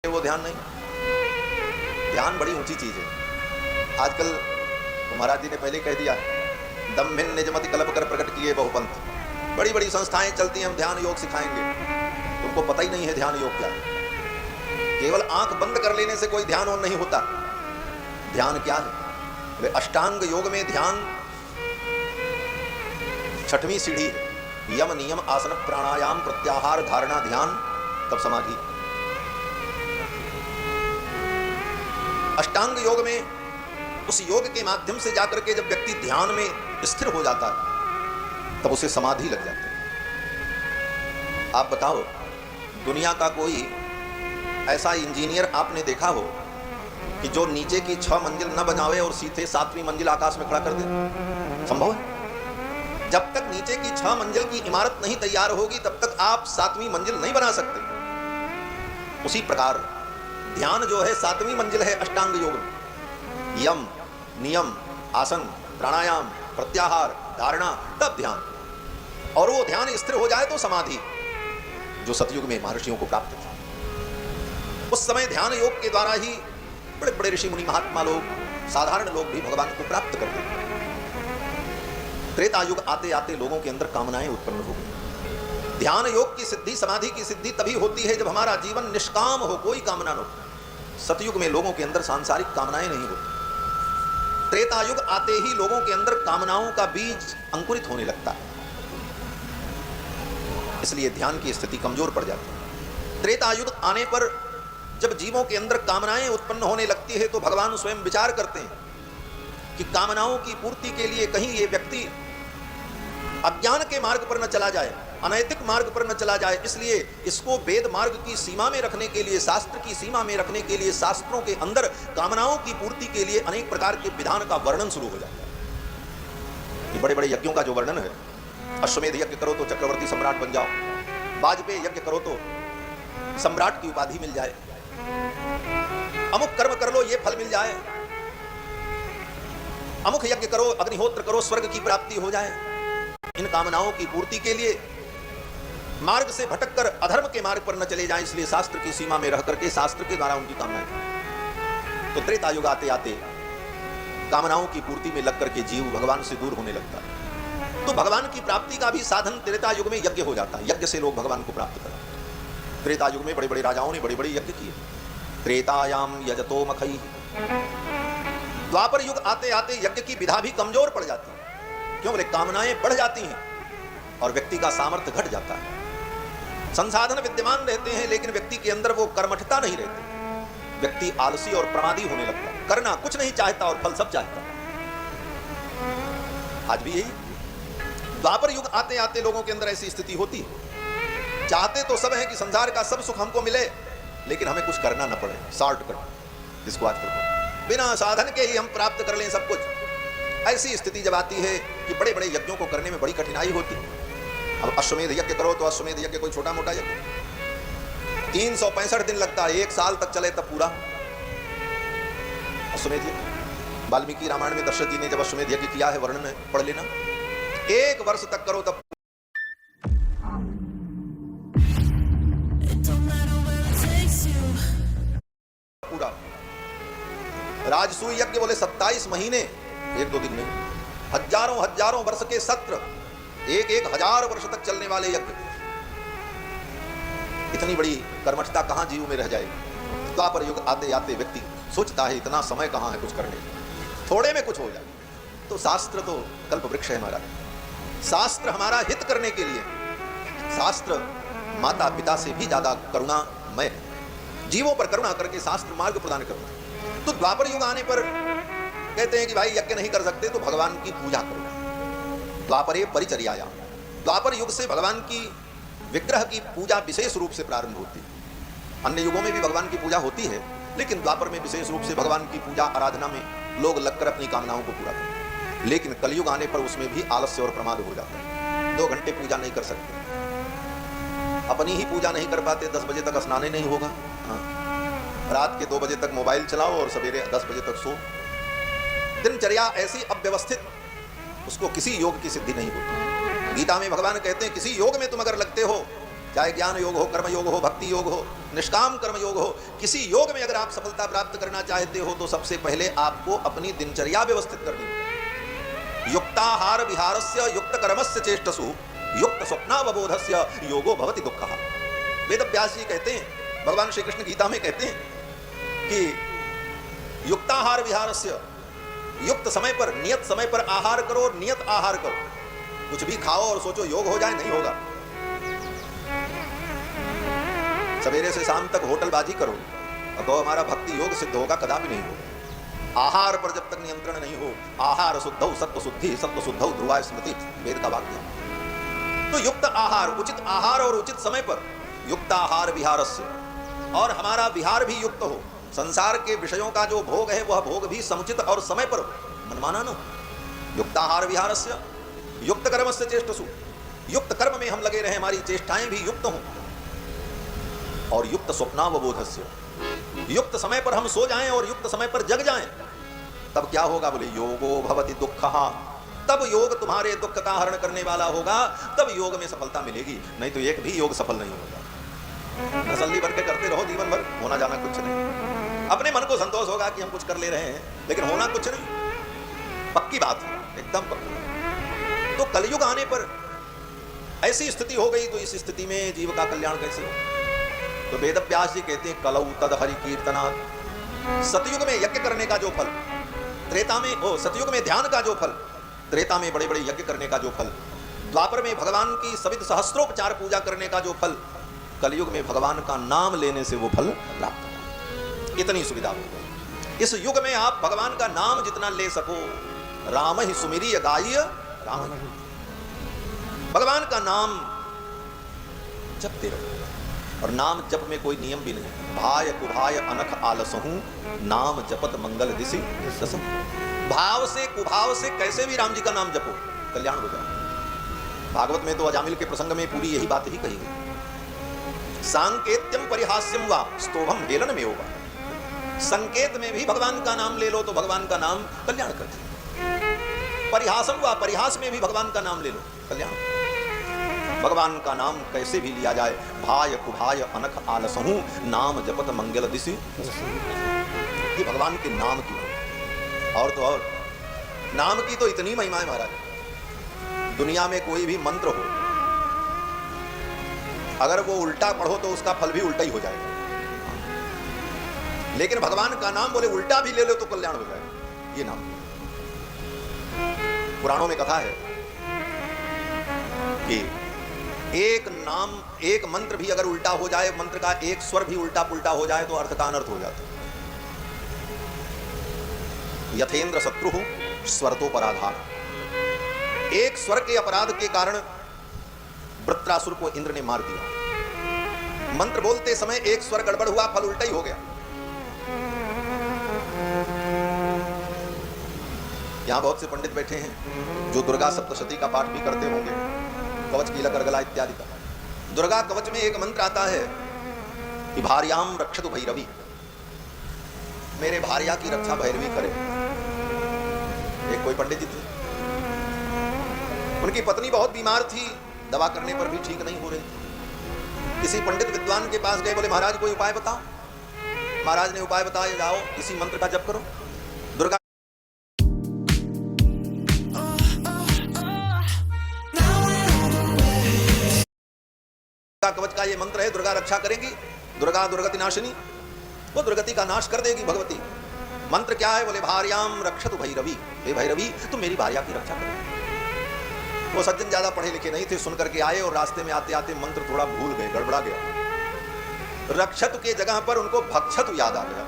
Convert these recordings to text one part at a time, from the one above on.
वो ध्यान नहीं। ध्यान बड़ी ऊंची चीज है। आजकल तो महाराज जी ने पहले कह दिया, दम्भिन निजमति कलब कर प्रकट किए बहुपंथ। बड़ी बड़ी संस्थाएं चलती हैं, हम ध्यान योग सिखाएंगे। तुमको पता ही नहीं है ध्यान योग क्या है। केवल आंख बंद कर लेने से कोई ध्यान और नहीं होता। ध्यान क्या है? वे अष्टांग योग में ध्यान 6वीं सीढ़ी है। यम नियम आसन प्राणायाम प्रत्याहार धारणा ध्यान, तब समाधि। अष्टांग योग में उस योग के माध्यम से जाकर के जब व्यक्ति ध्यान में स्थिर हो जाता है तब उसे समाधि लग जाती है। आप बताओ, दुनिया का कोई ऐसा इंजीनियर आपने देखा हो कि जो नीचे की 6 मंजिल न बनावे और सीधे 7वीं मंजिल आकाश में खड़ा कर दे? संभव है? जब तक नीचे की 6 मंजिल की इमारत नहीं तैयार होगी तब तक आप 7वीं मंजिल नहीं बना सकते। उसी प्रकार ध्यान जो है 7वीं मंजिल है अष्टांग योग में। यम नियम आसन प्राणायाम प्रत्याहार धारणा, तब ध्यान। और वो ध्यान स्थिर हो जाए तो समाधि, जो सतयुग में महर्षियों को प्राप्त था। उस समय ध्यान योग के द्वारा ही बड़े बड़े ऋषि मुनि महात्मा लोग, साधारण लोग भी भगवान को प्राप्त करते थे। त्रेता युग आते आते लोगों के अंदर कामनाएं उत्पन्न हो गई। ध्यान योग की सिद्धि, समाधि की सिद्धि तभी होती है जब हमारा जीवन निष्काम हो, कोई कामना न हो। सतयुग में लोगों के अंदर सांसारिक कामनाएं नहीं होती। त्रेता युग आते ही लोगों के अंदर कामनाओं का बीज अंकुरित होने लगता है, इसलिए ध्यान की स्थिति कमजोर पड़ जाती है। त्रेता युग आने पर जब जीवों के अंदर कामनाएं उत्पन्न होने लगती है तो भगवान स्वयं विचार करते हैं कि कामनाओं की पूर्ति के लिए कहीं ये व्यक्ति अज्ञान के मार्ग पर न चला जाए, अनैतिक मार्ग पर न चला जाए। इसलिए इसको वेद मार्ग की सीमा में रखने के लिए, शास्त्र की सीमा में रखने के लिए, शास्त्रों के अंदर कामनाओं की पूर्ति के लिए अनेक प्रकार के विधान का वर्णन शुरू हो जाता है। ये बड़े बड़े यज्ञों का जो वर्णन है, अश्वमेध यज्ञ करो तो चक्रवर्ती सम्राट बन जाओ, वाजपेयी यज्ञ करो तो सम्राट की उपाधि मिल जाए, अमुक कर्म कर लो ये फल मिल जाए, अमुक यज्ञ करो अग्निहोत्र करो स्वर्ग की प्राप्ति हो जाए। इन कामनाओं की पूर्ति के लिए मार्ग से भटककर अधर्म के मार्ग पर न चले जाएं, इसलिए शास्त्र की सीमा में रह करके शास्त्र के द्वारा उनकी कामनाएं। तो त्रेता युग आते आते कामनाओं की पूर्ति में लग करके जीव भगवान से दूर होने लगता है। तो भगवान की प्राप्ति का भी साधन त्रेता युग में यज्ञ हो जाता है। यज्ञ से लोग भगवान को प्राप्त करते हैं। त्रेता युग में बड़े बड़े राजाओं ने बड़े बड़े यज्ञ किए। त्रेतायाम यजतो मखई। द्वापर युग आते आते यज्ञ की विधा भी कमजोर पड़ जाती है। क्यों बोले? कामनाएं बढ़ जाती हैं और व्यक्ति का सामर्थ्य घट जाता है। संसाधन विद्यमान रहते हैं लेकिन व्यक्ति के अंदर वो कर्मठता नहीं रहती। व्यक्ति आलसी और प्रमादी होने लगता है, करना कुछ नहीं चाहता और फल सब चाहता है। आज भी यही द्वापर युग आते आते लोगों के अंदर ऐसी स्थिति होती है। चाहते तो सब है कि संसार का सब सुख हमको मिले, लेकिन हमें कुछ करना न पड़े, शॉर्टकट जिसको आजकल बिना साधन के ही हम प्राप्त कर लें सब कुछ। ऐसी स्थिति जब आती है कि बड़े बड़े यज्ञों को करने में बड़ी कठिनाई होती है। अब अश्वमेध यज्ञ करो तो अश्वमेध यज्ञ कोई छोटा मोटा यज्ञ 365 दिन लगता है, 1 साल तक चले तब पूरा अश्वमेध यज्ञ। वाल्मीकि रामायण में दशरथ जी ने जब अश्वमेध यज्ञ किया है, वर्णन है, पढ़ लेना। 1 वर्ष तक करो तब पूरा। राजसूय यज्ञ बोले 27 महीने, 1-2 दिन नहीं, हजारों हजारों वर्ष के सत्र, 1,000 वर्ष तक चलने वाले यज्ञ। इतनी बड़ी कर्मठता कहां जीव में रह जाएगी। द्वापर युग आते आते व्यक्ति सोचता है इतना समय कहां है कुछ करने, थोड़े में कुछ हो जाए। तो शास्त्र तो कल्प वृक्ष है हमारा। शास्त्र हमारा हित करने के लिए, शास्त्र माता पिता से भी ज्यादा करुणामय, जीवों पर करुणा करके शास्त्र मार्ग प्रदान करता है। तो द्वापर युग आने पर कहते हैं कि भाई यज्ञ नहीं कर सकते तो भगवान की पूजा करो। द्वापरे परिचर्यायाम। द्वापर युग से भगवान की विग्रह की पूजा विशेष रूप से प्रारंभ होती है। अन्य युगों में भी भगवान की पूजा होती है, लेकिन द्वापर में विशेष रूप से भगवान की पूजा आराधना में लोग लगकर अपनी कामनाओं को पूरा करते हैं। लेकिन कलयुग आने पर उसमें भी आलस्य और प्रमाद हो जाता है। 2 घंटे पूजा नहीं कर सकते, अपनी ही पूजा नहीं कर पाते, 10 बजे तक स्नान नहीं होगा, रात के 2 बजे तक मोबाइल चलाओ और सवेरे 10 बजे तक सो। दिनचर्या ऐसी अव्यवस्थित, उसको किसी योग की सिद्धि नहीं होती। गीता में भगवान कहते हैं किसी योग में तुम अगर लगते हो चाहे ज्ञान योग हो, कर्म योग हो, भक्ति योग हो, निष्काम कर्म योग हो, किसी योग में अगर आप सफलता प्राप्त करना चाहते हो तो सबसे पहले आपको अपनी दिनचर्या व्यवस्थित करनी है। युक्ताहार विहारस्य युक्त कर्मस्य चेष्टसु युक्त स्वप्नावबोधस्य योगो भवति दुःखः। वेद व्यास जी कहते हैं, भगवान श्री कृष्ण गीता में कहते हैं कि युक्ताहार विहारस्य, युक्त समय पर, नियत समय पर आहार करो, नियत आहार करो। कुछ भी खाओ और सोचो योग हो जाए, नहीं होगा। सवेरे से शाम तक होटलबाजी करो और कहो हमारा भक्ति योग सिद्ध होगा, कदापि नहीं होगा। आहार पर जब तक नियंत्रण नहीं हो, आहार शुद्धौ सत्व शुद्धि सत्व शुद्धौ ध्रुवा स्मृति, वेद का वाक्य। तो युक्त आहार, उचित आहार और उचित समय पर, युक्त आहार विहारस्य, और हमारा विहार भी युक्त हो। संसार के विषयों का जो भोग है वह भोग भी समुचित और समय पर, मनमाना न हो। युक्ताहार विहारस्य युक्त कर्मस्य चेष्टसु, युक्त कर्म में हम लगे रहे, हमारी चेष्टाएं भी युक्त हों। और युक्त स्वप्नावबोधस्य, युक्त समय पर हम सो जाएं और युक्त समय पर जग जाएं। तब क्या होगा? बोले योगो भवति दुःखः, तब योग तुम्हारे दुख का हरण करने वाला होगा, तब योग में सफलता मिलेगी। नहीं तो एक भी योग सफल नहीं होगा। तसल्ली भर के करते रहो जीवन भर, होना जाना कुछ नहीं। अपने मन को संतोष होगा कि हम कुछ कर ले रहे हैं, लेकिन होना कुछ नहीं। पक्की बात है, एकदम पक्की। तो कलयुग आने पर ऐसी स्थिति हो गई, तो इस स्थिति में जीव का कल्याण कैसे हो? तो वेद व्यास जी कहते हैं कलौ तद हरि कीर्तनात्, सतयुग में यज्ञ करने का जो फल, त्रेता में सतयुग में ध्यान का जो फल, त्रेता में बड़े बड़े यज्ञ करने का जो फल, द्वापर में भगवान की सविध सहस्त्रोपचार पूजा करने का जो फल, कलयुग में भगवान का नाम लेने से वो फल प्राप्त होगा। इतनी सुविधा हो गई। इस युग में आप भगवान का नाम जितना ले सको, राम ही सुमिरीय गाय राम ही, भगवान का नाम जपते रहो। और नाम जप में कोई नियम भी नहीं। भाय कुभाय अनख आलसहूं, नाम जपत मंगल दिशि दसम। भाव से कुभाव से कैसे भी राम जी का नाम जपो, कल्याण हो जाए। भागवत में तो अजामिल के प्रसंग में पूरी यही बात ही कही गई। सांकेत्यम परिहास्यम वा स्तोभम हेलन में होगा। संकेत में भी भगवान का नाम ले लो तो भगवान का नाम कल्याण करते। परिहासम वा, परिहास में भी भगवान का नाम ले लो, कल्याण। भगवान का नाम कैसे भी लिया जाए। भाय कुभाय अनख आलसहूं, नाम जपत मंगल दिशि। ये भगवान के नाम की, और तो और नाम की तो इतनी महिमा है महाराज। दुनिया में कोई भी मंत्र हो, अगर वो उल्टा पढ़ो तो उसका फल भी उल्टा ही हो जाएगा। लेकिन भगवान का नाम बोले उल्टा भी ले लो तो कल्याण हो जाएगा। ये नाम पुराणों में कथा है कि एक नाम, एक मंत्र भी अगर उल्टा हो जाए, मंत्र का एक स्वर भी उल्टा पुल्टा हो जाए तो अर्थ का अनर्थ हो जाता है। यथेंद्र शत्रु स्वरतोपराधार, एक स्वर के अपराध के कारण वृत्रासुर को इंद्र ने मार दिया। मंत्र बोलते समय एक स्वर गड़बड़ हुआ, फल उल्टा ही हो गया। यहां बहुत से पंडित बैठे हैं जो दुर्गा सप्तशती का पाठ भी करते होंगे, कवच कीला करगला इत्यादि का। दुर्गा कवच में एक मंत्र आता है कि भार्याम रक्षतु भैरवी, मेरे भार्या की रक्षा भैरवी करे। एक कोई पंडित जी थे, उनकी पत्नी बहुत बीमार थी, दवा करने पर भी ठीक नहीं हो रही थी। किसी पंडित विद्वान के पास गए, बोले महाराज कोई उपाय बताओ। महाराज ने उपाय बताया, जाओ इसी मंत्र का जप करो। दुर्गा कवच का ये मंत्र है, दुर्गा रक्षा करेगी। दुर्गा दुर्गति नाशिनी, वो दुर्गति का नाश कर देगी भगवती। मंत्र क्या है? बोले भार्याम रक्षतु भैरवी, हे भैरवी तुम मेरी भार्या की रक्षा करो। वो सज्जन ज्यादा पढ़े लिखे नहीं थे, सुन करके आए और रास्ते में आते आते मंत्र थोड़ा भूल गए, गड़बड़ा गया। रक्षतु के जगह पर उनको भक्षतु याद आ गया।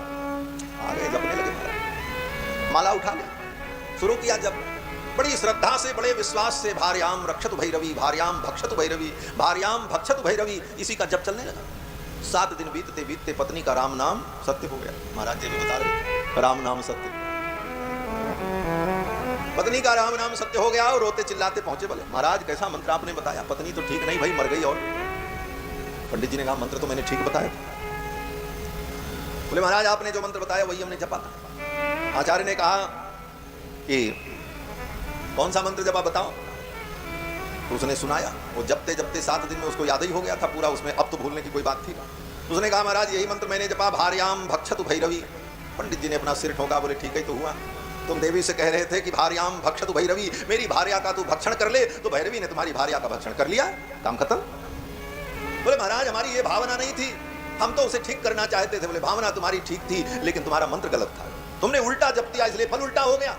आगे जपने लगे, माला उठा ले, शुरू किया जब। बड़ी श्रद्धा से, बड़े विश्वास से भार्याम रक्षतु भैरवी, भार्याम भक्षतु भैरवी, भार्याम भक्षतु भैरवी, इसी का जप चलने लगा। 7 दिन बीतते बीतते पत्नी का राम नाम सत्य हो गया। महाराज जी भी बता रहे, राम नाम सत्य। पत्नी का राम नाम सत्य हो गया और रोते चिल्लाते पहुंचे। बोले महाराज कैसा मंत्र आपने बताया? पत्नी तो ठीक नहीं भाई, मर गई। और पंडित जी ने कहा मंत्र तो मैंने ठीक बताया। बोले महाराज आपने जो मंत्र बताया वही हमने जपा था। आचार्य ने कहा कि कौन सा मंत्र जपा बताओ। तो उसने सुनाया, वो जपते जपते 7 दिन में उसको याद ही हो गया था पूरा, उसमें अब तो भूलने की कोई बात थी ना। उसने कहा महाराज यही मंत्र मैंने जपा, भार्याम भक्षतु भैरवी। पंडित जी ने अपना सिर ठोका, बोले ठीक है तो हुआ, तुम देवी से कह रहे थे कि भार्याम भक्षतु भैरवी, मेरी भार्या का तू भक्षण कर ले, तो भैरवी ने तुम्हारी भार्या का भक्षण कर लिया, काम खत्म। बोले महाराज हमारी ये भावना नहीं थी, हम तो उसे ठीक करना चाहते थे। बोले भावना तुम्हारी ठीक थी, लेकिन तुम्हारा मंत्र गलत था, तुमने उल्टा जप दिया, इसलिए फल उल्टा हो गया।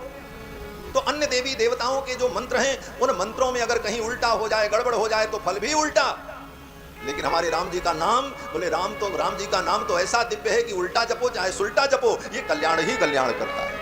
तो अन्य देवी देवताओं के जो मंत्र हैं, उन मंत्रों में अगर कहीं उल्टा हो जाए, गड़बड़ हो जाए, तो फल भी उल्टा। लेकिन हमारे राम जी का नाम, बोले राम जी का नाम तो ऐसा दिव्य है कि उल्टा जपो चाहे सुल्टा जपो, ये कल्याण ही कल्याण करता है।